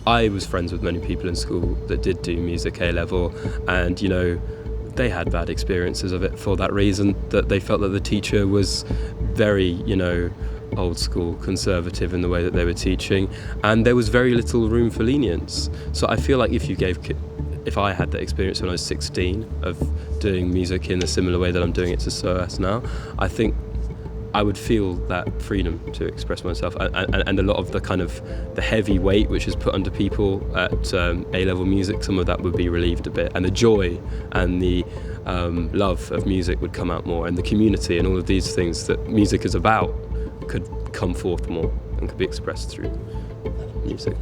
I was friends with many people in school that did do music A-level, and they had bad experiences of it for that reason, that they felt that the teacher was very, old school, conservative in the way that they were teaching, and there was very little room for lenience. So I feel like if I had that experience when I was 16 of doing music in a similar way that I'm doing it to SOAS now, I think I would feel that freedom to express myself, and a lot of the heavy weight which is put under people at A-level music, some of that would be relieved a bit, and the joy and the love of music would come out more, and the community and all of these things that music is about could come forth more and could be expressed through music.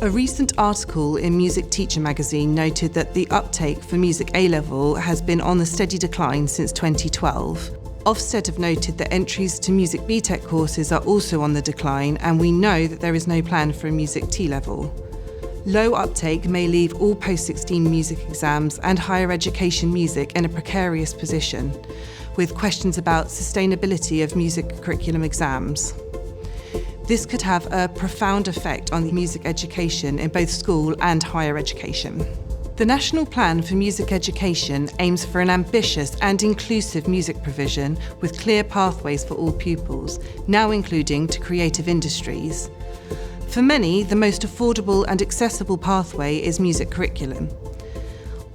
A recent article in Music Teacher magazine noted that the uptake for Music A-level has been on a steady decline since 2012. Ofsted have noted that entries to Music BTEC courses are also on the decline, and we know that there is no plan for a Music T-level. Low uptake may leave all post-16 music exams and higher education music in a precarious position, with questions about sustainability of music curriculum exams. This could have a profound effect on the music education in both school and higher education. The National Plan for Music Education aims for an ambitious and inclusive music provision with clear pathways for all pupils, now including to creative industries. For many, the most affordable and accessible pathway is music curriculum.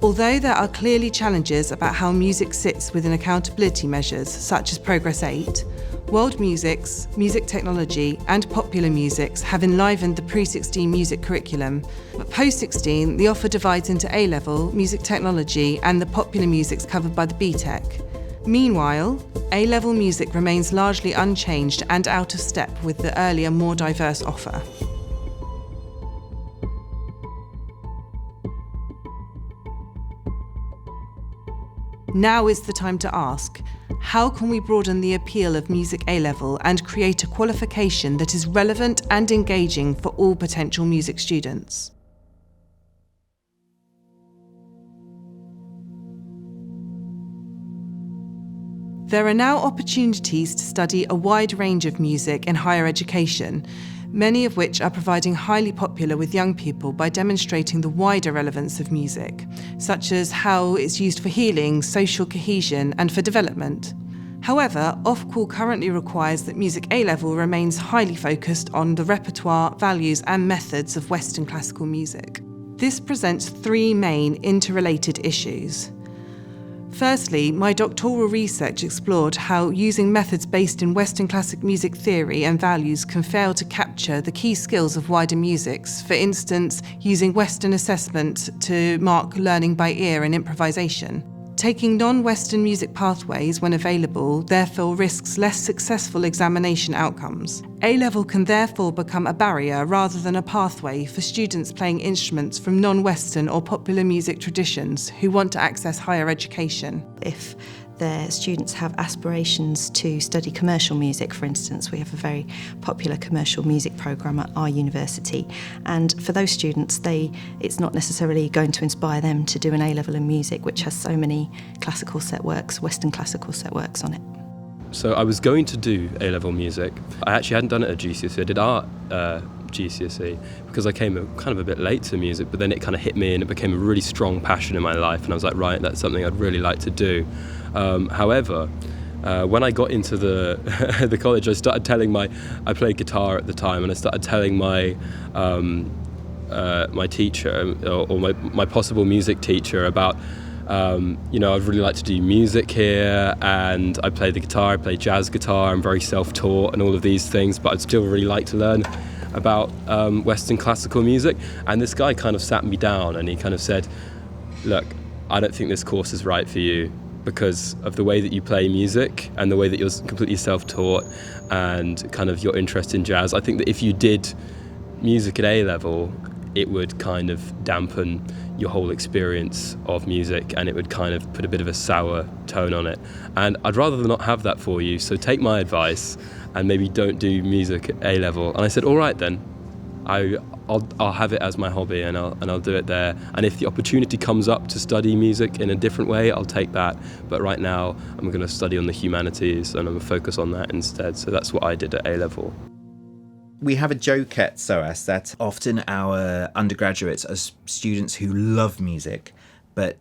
Although there are clearly challenges about how music sits within accountability measures such as Progress 8, world musics, music technology and popular musics have enlivened the pre-16 music curriculum, but post-16 the offer divides into A-level, music technology and the popular musics covered by the BTEC. Meanwhile, A-level music remains largely unchanged and out of step with the earlier, more diverse offer. Now is the time to ask, how can we broaden the appeal of Music A-level and create a qualification that is relevant and engaging for all potential music students? There are now opportunities to study a wide range of music in higher education, many of which are proving highly popular with young people by demonstrating the wider relevance of music, such as how it's used for healing, social cohesion, and for development. However, Ofqual currently requires that Music A-level remains highly focused on the repertoire, values, and methods of Western classical music. This presents three main interrelated issues. Firstly, my doctoral research explored how using methods based in Western classic music theory and values can fail to capture the key skills of wider musics, for instance, using Western assessment to mark learning by ear and improvisation. Taking non-Western music pathways when available therefore risks less successful examination outcomes. A-level can therefore become a barrier rather than a pathway for students playing instruments from non-Western or popular music traditions who want to access higher education. If their students have aspirations to study commercial music, for instance, we have a very popular commercial music programme at our university, and for those students it's not necessarily going to inspire them to do an A-level in music, which has so many classical set works, Western classical set works on it. So I was going to do A-level music. I actually hadn't done it at GCSE. I did art GCSE because I came kind of a bit late to music, but then it kind of hit me and it became a really strong passion in my life, and I was like, right, that's something I'd really like to do. However, when I got into the college, I started telling I played guitar at the time, and I started telling my teacher or my possible music teacher about I'd really like to do music here, and I play the guitar, I play jazz guitar, I'm very self-taught and all of these things, but I'd still really like to learn about Western classical music. And this guy kind of sat me down and he kind of said, look, I don't think this course is right for you because of the way that you play music and the way that you're completely self-taught and kind of your interest in jazz. I think that if you did music at A-level, it would kind of dampen your whole experience of music and it would kind of put a bit of a sour tone on it. And I'd rather not have that for you, so take my advice and maybe don't do music at A-level. And I said, all right then, I'll have it as my hobby and I'll do it there. And if the opportunity comes up to study music in a different way, I'll take that. But right now, I'm going to study on the humanities and I'm going to focus on that instead. So that's what I did at A-level. We have a joke at SOAS that often our undergraduates are students who love music but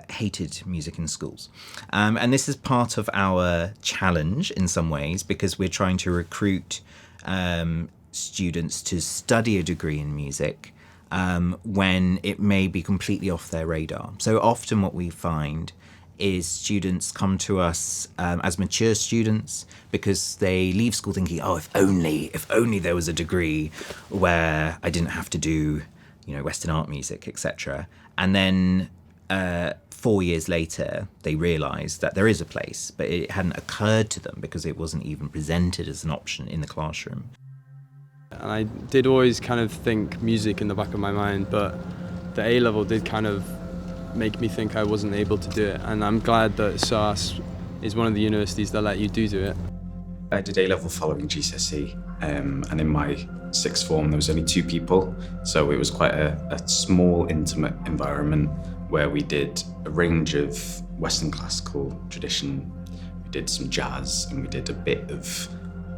hated music in schools. And this is part of our challenge in some ways, because we're trying to recruit students to study a degree in music when it may be completely off their radar. So often what we find is students come to us as mature students because they leave school thinking, oh, if only there was a degree where I didn't have to do, Western art music, etc. And then 4 years later, they realise that there is a place, but it hadn't occurred to them because it wasn't even presented as an option in the classroom. And I did always kind of think music in the back of my mind, but the A-level did kind of make me think I wasn't able to do it. And I'm glad that SOAS is one of the universities that let you do it. I did A-level following GCSE, and in my sixth form there was only 2 people, so it was quite a small, intimate environment where we did a range of Western classical tradition, we did some jazz, and we did a bit of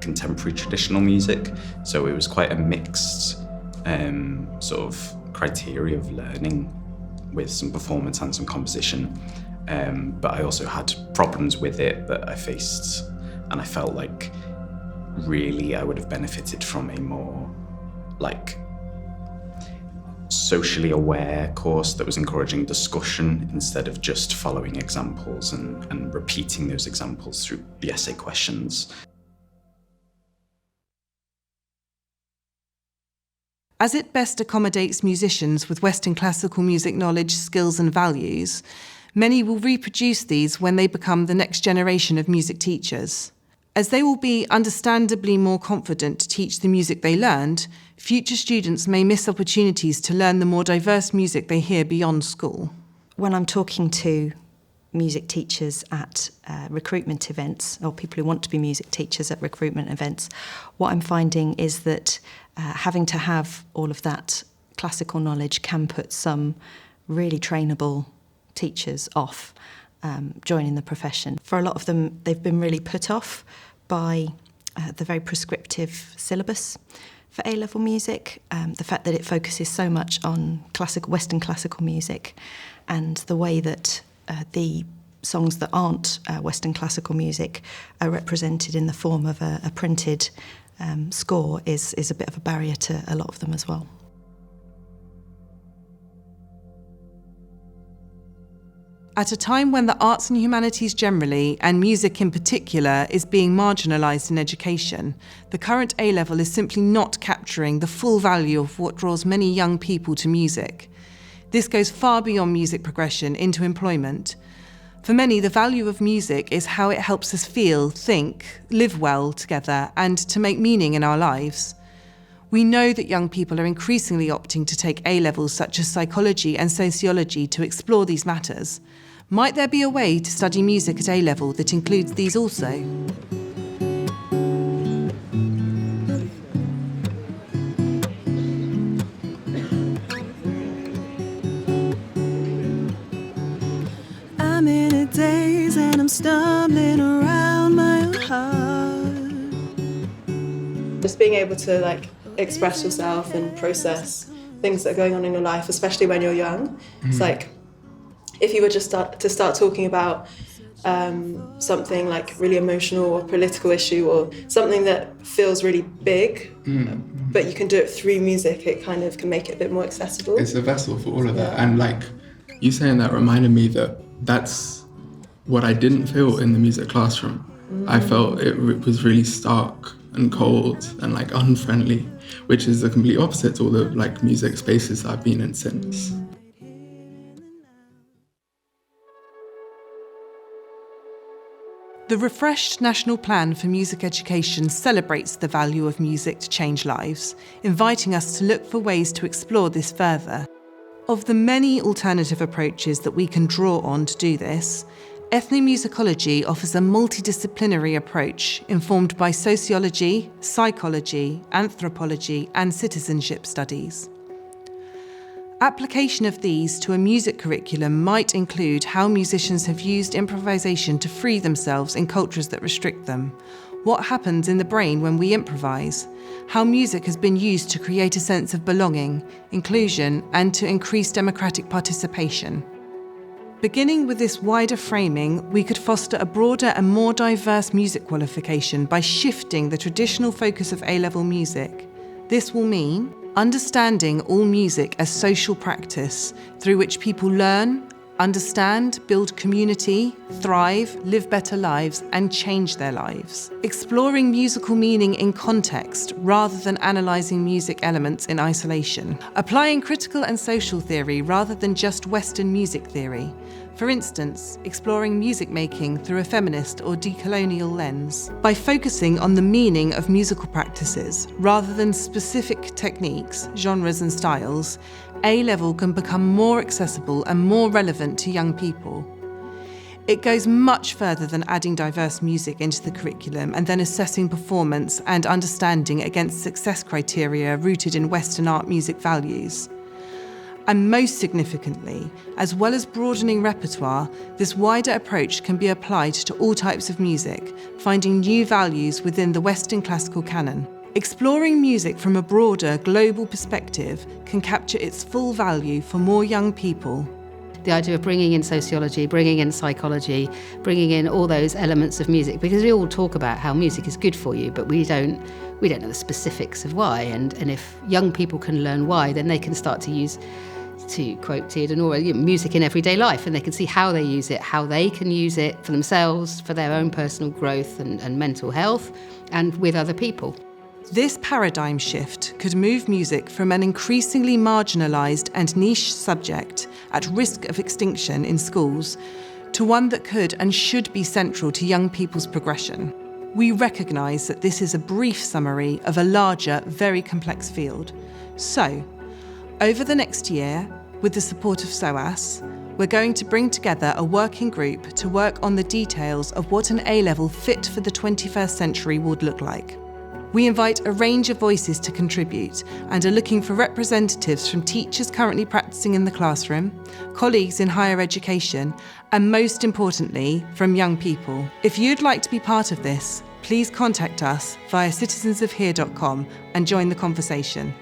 contemporary traditional music. So it was quite a mixed sort of criteria of learning, with some performance and some composition. But I also had problems with it that I faced, and I felt like really I would have benefited from a more socially aware course that was encouraging discussion instead of just following examples and repeating those examples through the essay questions. As it best accommodates musicians with Western classical music knowledge, skills and values, many will reproduce these when they become the next generation of music teachers. As they will be understandably more confident to teach the music they learned, future students may miss opportunities to learn the more diverse music they hear beyond school. When I'm talking to music teachers at recruitment events, or people who want to be music teachers at recruitment events, what I'm finding is that having to have all of that classical knowledge can put some really trainable teachers off joining the profession. For a lot of them, they've been really put off by the very prescriptive syllabus for A-level music, the fact that it focuses so much on Western classical music, and the way that the songs that aren't Western classical music are represented in the form of a printed score is a bit of a barrier to a lot of them as well. At a time when the arts and humanities generally, and music in particular, is being marginalised in education, the current A-level is simply not capturing the full value of what draws many young people to music. This goes far beyond music progression into employment. For many, the value of music is how it helps us feel, think, live well together, and to make meaning in our lives. We know that young people are increasingly opting to take A-levels such as psychology and sociology to explore these matters. Might there be a way to study music at A-level that includes these also? I'm in a daze and I'm stumbling around my own heart. Just being able to express yourself and process things that are going on in your life, especially when you're young. Mm-hmm. It's like if you were just start talking about something like really emotional or political issue or something that feels really big, but you can do it through music, it kind of can make it a bit more accessible. It's a vessel for all of that. And you saying that reminded me that that's what I didn't feel in the music classroom. I felt it was really stark and cold and unfriendly, which is the complete opposite to all the music spaces I've been in since. The refreshed National Plan for Music Education celebrates the value of music to change lives, inviting us to look for ways to explore this further. Of the many alternative approaches that we can draw on to do this, ethnomusicology offers a multidisciplinary approach informed by sociology, psychology, anthropology, and citizenship studies. Application of these to a music curriculum might include how musicians have used improvisation to free themselves in cultures that restrict them, what happens in the brain when we improvise, how music has been used to create a sense of belonging, inclusion, and to increase democratic participation. Beginning with this wider framing, we could foster a broader and more diverse music qualification by shifting the traditional focus of A-level music. This will mean understanding all music as social practice through which people learn, understand, build community, thrive, live better lives, and change their lives. Exploring musical meaning in context rather than analysing music elements in isolation. Applying critical and social theory rather than just Western music theory. For instance, exploring music making through a feminist or decolonial lens. By focusing on the meaning of musical practices rather than specific techniques, genres and styles, A-level can become more accessible and more relevant to young people. It goes much further than adding diverse music into the curriculum and then assessing performance and understanding against success criteria rooted in Western art music values. And most significantly, as well as broadening repertoire, this wider approach can be applied to all types of music, finding new values within the Western classical canon. Exploring music from a broader, global perspective can capture its full value for more young people. The idea of bringing in sociology, bringing in psychology, bringing in all those elements of music, because we all talk about how music is good for you, but we don't know the specifics of why. And if young people can learn why, then they can start to use, to quote Theodore, music in everyday life, and they can see how they use it, how they can use it for themselves, for their own personal growth and mental health, and with other people. This paradigm shift could move music from an increasingly marginalised and niche subject at risk of extinction in schools to one that could and should be central to young people's progression. We recognise that this is a brief summary of a larger, very complex field. So, over the next year, with the support of SOAS, we're going to bring together a working group to work on the details of what an A-level fit for the 21st century would look like. We invite a range of voices to contribute and are looking for representatives from teachers currently practicing in the classroom, colleagues in higher education, and most importantly, from young people. If you'd like to be part of this, please contact us via citizensofhere.com and join the conversation.